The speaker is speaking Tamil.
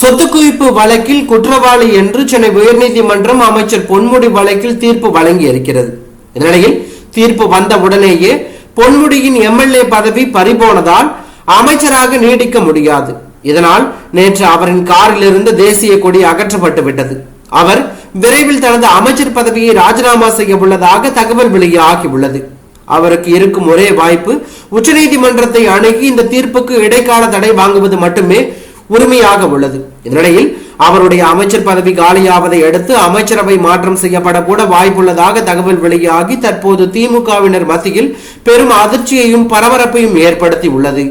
சொத்து குவிப்பு வழக்கில் குற்றவாளி என்று சென்னை உயர்நீதிமன்றம் அமைச்சர் பொன்முடி வழக்கில் தீர்ப்பு வழங்கி இருக்கிறது. இந்நிலையில் தீர்ப்பு வந்த உடனேயே பொன்முடியின் எம்எல்ஏ பதவி பறிபோனதால் அமைச்சராக நீடிக்க முடியாது. இதனால் நேற்று அவரின் காரில் இருந்து தேசிய கொடி அகற்றப்பட்டு விட்டது. அவர் விரைவில் தனது அமைச்சர் பதவியை ராஜினாமா செய்ய உள்ளதாக தகவல் வெளியாகியுள்ளது. அவருக்கு இருக்கும் ஒரே வாய்ப்பு உச்சநீதிமன்றத்தை அணுகி இந்த தீர்ப்புக்கு இடைக்கால தடை வாங்குவது மட்டுமே உரிமையாக உள்ளது. இதனிடையில் அவருடைய அமைச்சர் பதவி காலியாவதை அடுத்து அமைச்சரவை மாற்றம் செய்யப்பட கூட வாய்ப்புள்ளதாக தகவல் வெளியாகி தற்போது திமுகவினர் மத்தியில் பெரும் அதிர்ச்சியையும் பரபரப்பையும் ஏற்படுத்தி உள்ளது.